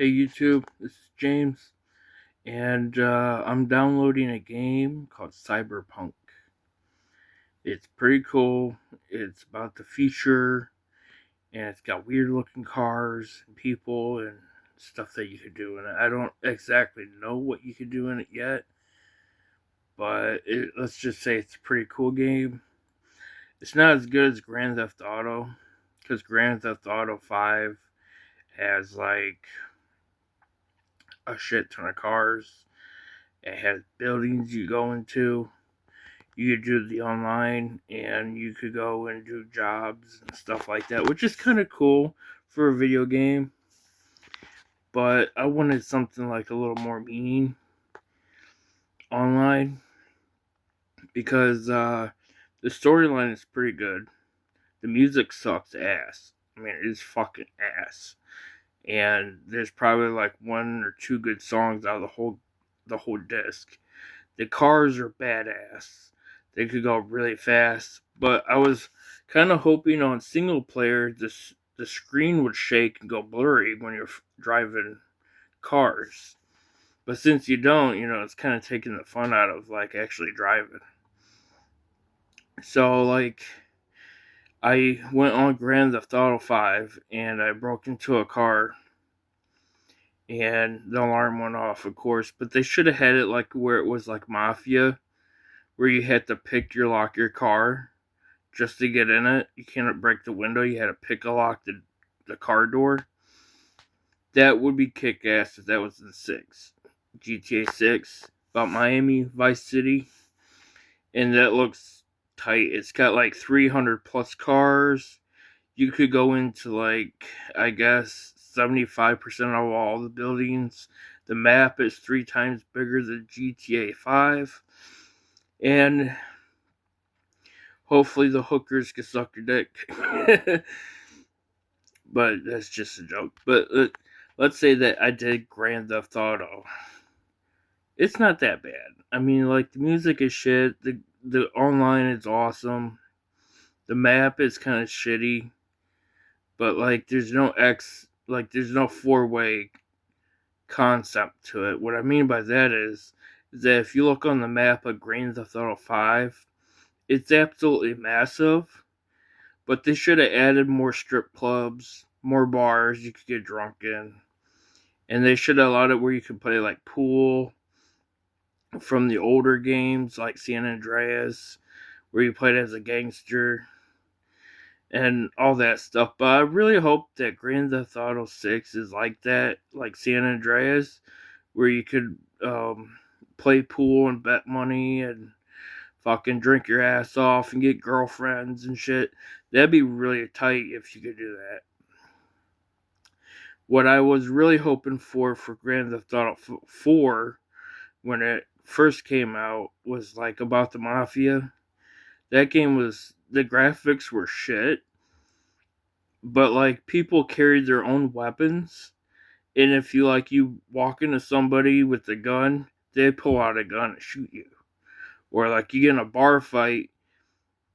Hey YouTube, this is James, and I'm downloading a game called Cyberpunk. It's pretty cool. It's about the future, and it's got weird looking cars and people and stuff that you could do in it. I don't exactly know what you could do in it yet, but let's just say it's a pretty cool game. It's not as good as Grand Theft Auto, because Grand Theft Auto 5 has like a shit ton of cars. It has buildings you go into. You could do the online, and you could go and do jobs and stuff like that, which is kind of cool for a video game. But I wanted something like a little more meaning online, because the storyline is pretty good. The music sucks ass. I mean, it is fucking ass. And there's probably like one or two good songs out of the whole disc. The cars are badass. They could go really fast, but I was kind of hoping on single player the screen would shake and go blurry when you're driving cars. But since you don't, it's kind of taking the fun out of like actually driving. So like I went on Grand Theft Auto 5 and I broke into a car and the alarm went off, of course, but they should have had it like where it was like Mafia, where you had to lock your car just to get in it. You cannot break the window. You had to pick a lock the car door. That would be kick ass if that was in 6. GTA 6 about Miami Vice City. And that looks tight. It's got like 300 plus cars. You could go into like, I guess, 75% of all the buildings. The map is 3 times bigger than GTA 5. And hopefully the hookers can suck your dick. But that's just a joke. But let's say that I did Grand Theft Auto. It's not that bad. I mean, like, the music is shit. The online is awesome. The map is kind of shitty. But like, there's no 4-way concept to it. What I mean by that is that if you look on the map of Grand Theft Auto 5, it's absolutely massive. But they should have added more strip clubs, more bars you could get drunk in. And they should have allowed it where you could play like pool from the older games like San Andreas, where you played as a gangster and all that stuff. But I really hope that Grand Theft Auto 6 is like that, like San Andreas, where you could play pool and bet money and fucking drink your ass off and get girlfriends and shit. That'd be really tight if you could do that. What I was really hoping for Grand Theft Auto 4 when it first came out was like about the mafia. That game was, the graphics were shit, but like people carried their own weapons, and if you walk into somebody with a gun, they pull out a gun and shoot you. Or like you get in a bar fight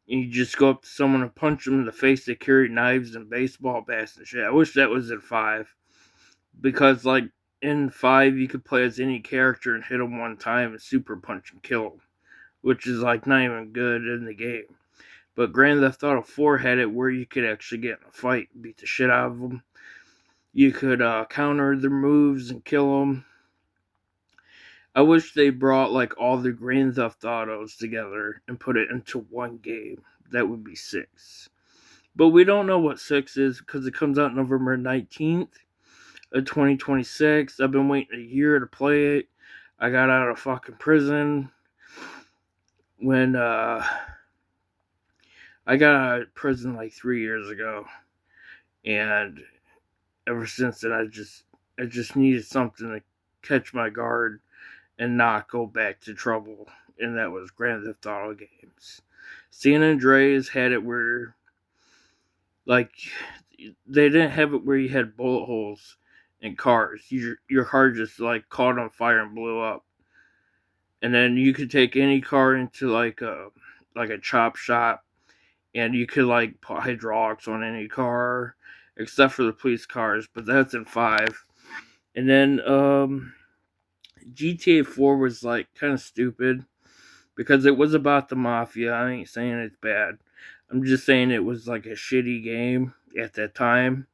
and you just go up to someone and punch them in the face. They carry knives and baseball bats and shit. I wish that was in 5, because like in 5 you could play as any character and hit them one time and super punch and kill them, which is like not even good in the game. But Grand Theft Auto 4 had it where you could actually get in a fight, beat the shit out of them. You could counter their moves and kill them. I wish they brought like all the Grand Theft Autos together and put it into one game. That would be 6. But we don't know what 6 is because it comes out November 19th of 2026. I've been waiting a year to play it. I got out of fucking prison when I got out of prison like 3 years ago, and ever since then I just needed something to catch my guard and not go back to trouble, and that was Grand Theft Auto games. San Andreas had it where like they didn't have it where you had bullet holes in cars. Your car just like caught on fire and blew up. And then you could take any car into like a chop shop, and you could like put hydraulics on any car except for the police cars, but that's in 5. And then GTA 4 was like kind of stupid because it was about the mafia. I ain't saying it's bad. I'm just saying it was like a shitty game at that time.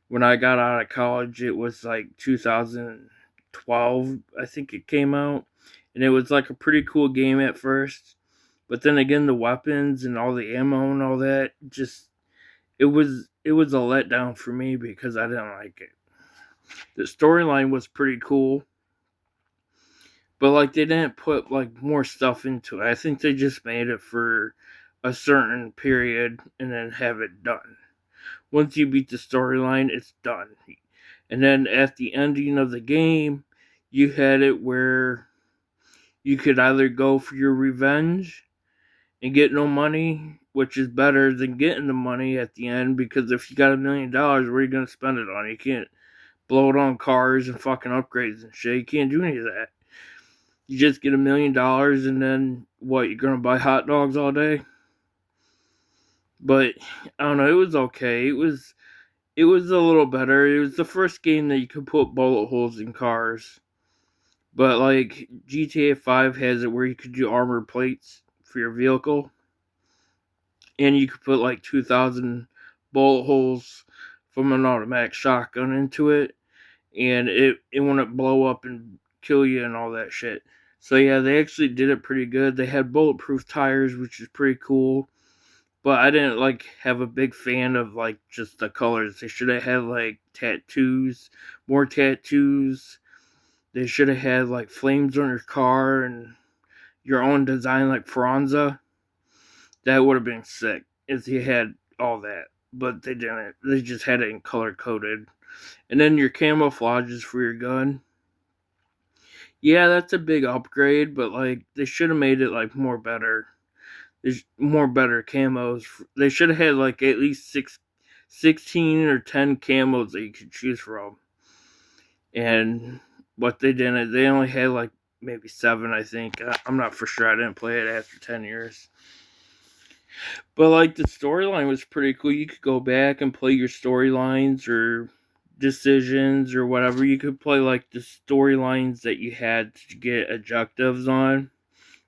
When I got out of college, it was like 2012, I think it came out. And it was like a pretty cool game at first. But then again, the weapons and all the ammo and all that, just it was a letdown for me because I didn't like it. The storyline was pretty cool, but like they didn't put like more stuff into it. I think they just made it for a certain period and then have it done. Once you beat the storyline, it's done. And then at the ending of the game, you had it where you could either go for your revenge and get no money, which is better than getting the money at the end, because if you got $1 million, where are you gonna spend it on? You can't blow it on cars and fucking upgrades and shit. You can't do any of that. You just get $1 million and then what? You're gonna buy hot dogs all day? But I don't know. It was okay. It was a little better. It was the first game that you could put bullet holes in cars. But like GTA 5 has it where you could do armor plates for your vehicle, and you could put like 2,000 bullet holes from an automatic shotgun into it, and it wouldn't blow up and kill you and all that shit. So yeah, they actually did it pretty good. They had bulletproof tires, which is pretty cool. But I didn't like have a big fan of like just the colors. They should have had like tattoos, more tattoos. They should have had like flames on your car and your own design like Franza. That would have been sick if you had all that. But they didn't. They just had it in color coded. And then your camouflages for your gun. Yeah, that's a big upgrade, but like they should have made it like more better. There's more better camos. They should have had like at least 16 or 10 camos that you could choose from. And what they didn't, they only had like maybe 7, I think. I'm not for sure. I didn't play it after 10 years. But like the storyline was pretty cool. You could go back and play your storylines or decisions or whatever. You could play like the storylines that you had to get objectives on.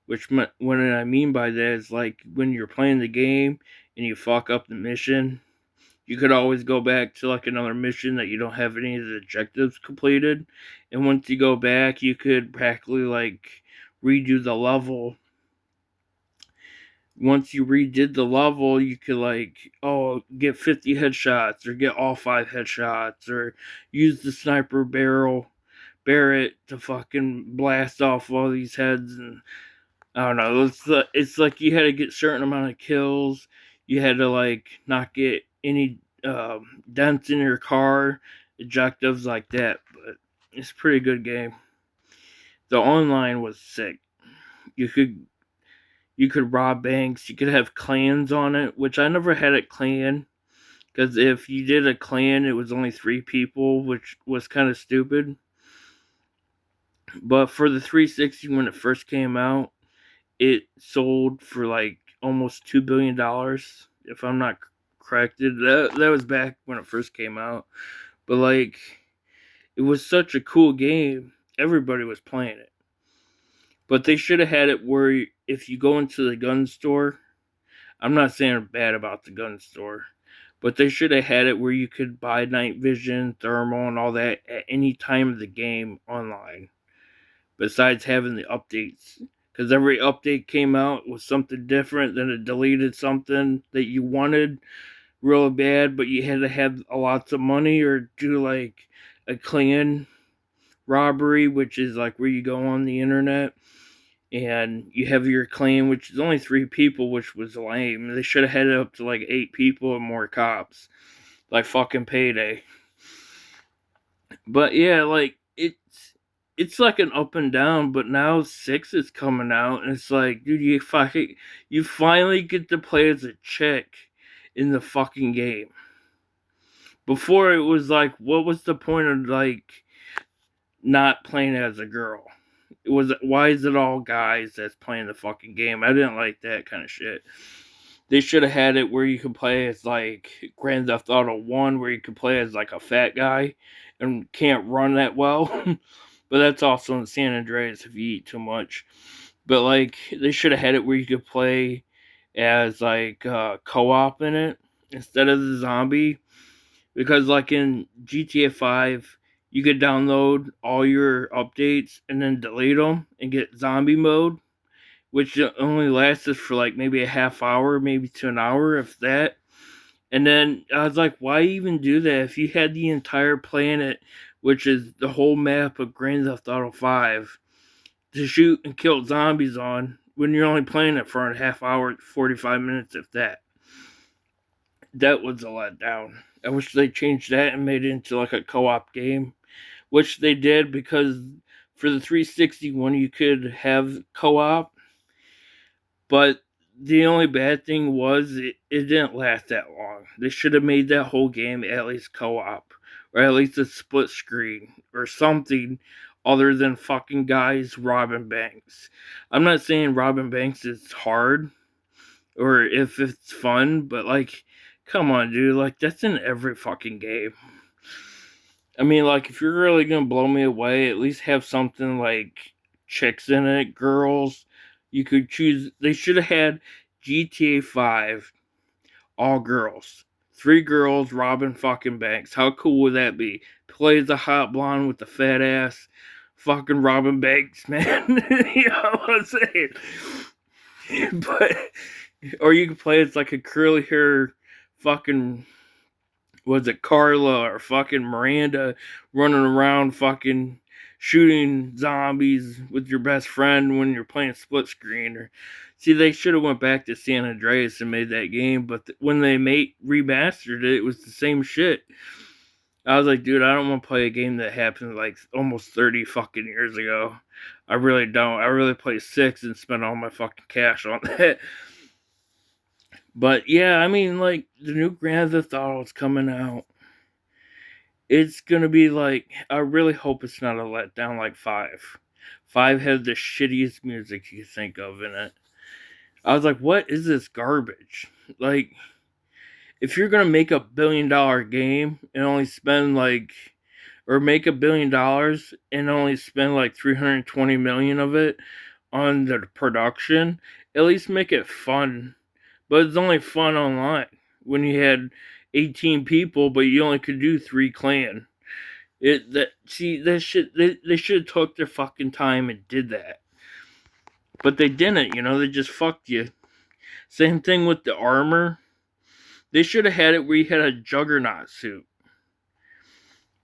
Which what I mean by that is like when you're playing the game and you fuck up the mission, you could always go back to like another mission that you don't have any of the objectives completed. And once you go back, you could practically like redo the level. Once you redid the level, you could like, get 50 headshots or get all 5 headshots or use the sniper Barrett to fucking blast off all these heads. And I don't know. It's like you had to get a certain amount of kills. You had to like not get any dents in your car, objectives like that. But it's a pretty good game. The online was sick. You could rob banks. You could have clans on it, which I never had a clan. Because if you did a clan, it was only 3 people, which was kind of stupid. But for the 360 when it first came out, it sold for like almost $2 billion, if I'm not corrected. That was back when it first came out. But like, it was such a cool game. Everybody was playing it. But they should have had it where if you go into the gun store, I'm not saying bad about the gun store, but they should have had it where you could buy night vision, thermal, and all that at any time of the game online. Besides having the updates, because every update came out with something different, then it deleted something that you wanted real bad, but you had to have a lots of money or do like a clan robbery, which is like where you go on the internet and you have your clan, which is only 3 people, which was lame. They should have had it up to like 8 people and more cops, like fucking Payday. But yeah, like it's like an up and down. But now 6 is coming out, and it's like, dude, you finally get to play as a chick in the fucking game. Before it was like, what was the point of like not playing as a girl? It was, why is it all guys that's playing the fucking game? I didn't like that kind of shit. They should have had it where you could play as like Grand Theft Auto 1, where you could play as like a fat guy, and can't run that well. But that's also in San Andreas if you eat too much. But like they should have had it where you could play as like co-op in it instead of the zombie, because like in GTA 5 you could download all your updates and then delete them and get zombie mode, which only lasted for like maybe a half hour, maybe to an hour, if that. And then I was like, why even do that if you had the entire planet, which is the whole map of Grand Theft Auto 5, to shoot and kill zombies on when you're only playing it for a half hour, 45 minutes, if that. That was a letdown. I wish they changed that and made it into like a co-op game, which they did, because for the 360 one you could have co-op, but the only bad thing was it didn't last that long. They should have made that whole game at least co-op, or at least a split screen, or something other than fucking guys robbing banks. I'm not saying robbing banks is hard, or if it's fun, but like, come on, dude, like that's in every fucking game. I mean, like, if you're really gonna blow me away, at least have something like chicks in it, girls. You could choose. They should have had GTA 5, all girls. 3 girls robbing fucking banks. How cool would that be? Plays a hot blonde with the fat ass, fucking robbing banks, man. You know what I'm saying? But, or you could play as like a curly hair fucking, was it Carla or fucking Miranda, running around fucking shooting zombies with your best friend when you're playing split screen. Or see, they should have went back to San Andreas and made that game, but when they remastered it, it was the same shit. I was like, dude, I don't want to play a game that happened like almost 30 fucking years ago. I really don't. I really play 6 and spend all my fucking cash on that. But yeah, I mean, like, the new Grand Theft Auto is coming out. It's gonna be like, I really hope it's not a letdown like 5. 5 had the shittiest music you could think of in it. I was like, what is this garbage? Like, if you're gonna make $1 billion game and only spend like, or make $1 billion and only spend like 320 million of it on the production, at least make it fun. But it's only fun online when you had 18 people, but you only could do 3 clan. That shit. They should have took their fucking time and did that, but they didn't. You know, they just fucked you. Same thing with the armor. They should have had it where you had a Juggernaut suit,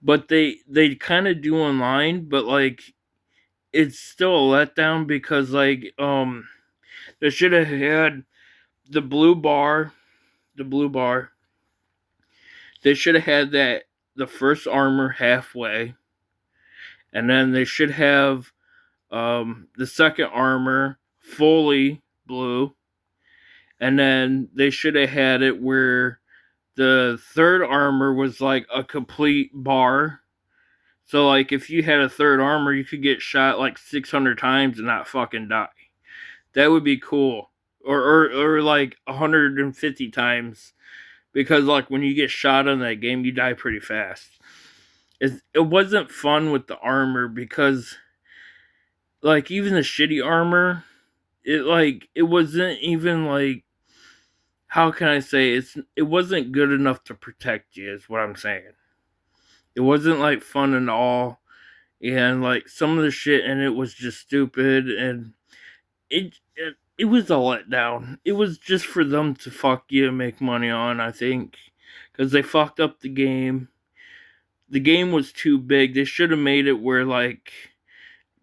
but they kind of do online, but like it's still a letdown because like they should have had the blue bar, the blue bar. They should have had that the first armor halfway, and then they should have the second armor fully blue, and then they should have had it where the third armor was like a complete bar. So like if you had a third armor, you could get shot like 600 times and not fucking die. That would be cool. Or like 150 times, because like when you get shot in that game, you die pretty fast. It wasn't fun with the armor because like even the shitty armor, it wasn't even like, how can I say, it wasn't good enough to protect you is what I'm saying. It wasn't like fun at all, and like some of the shit in it was just stupid, and it was a letdown. It was just for them to fuck you and make money on, I think, because they fucked up the game. The game was too big. They should have made it where like,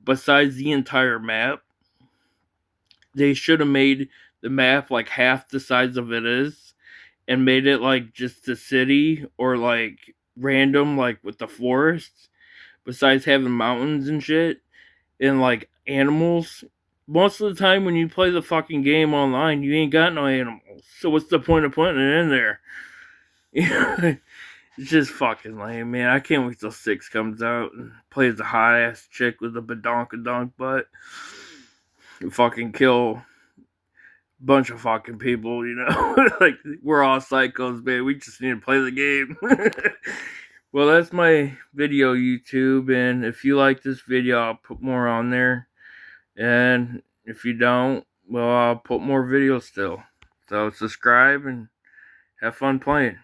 besides the entire map, they should have made the map like half the size of it is, and made it like just a city, or like random, like with the forests, besides having mountains and shit and like animals. Most of the time when you play the fucking game online, you ain't got no animals, so what's the point of putting it in there? It's just fucking lame, man. I can't wait till 6 comes out and plays a hot ass chick with a badonkadonk butt and fucking kill a bunch of fucking people, you know? Like, we're all psychos, man. We just need to play the game. Well, that's my video, YouTube, and if you like this video, I'll put more on there. And if you don't, well, I'll put more videos still. So subscribe and have fun playing.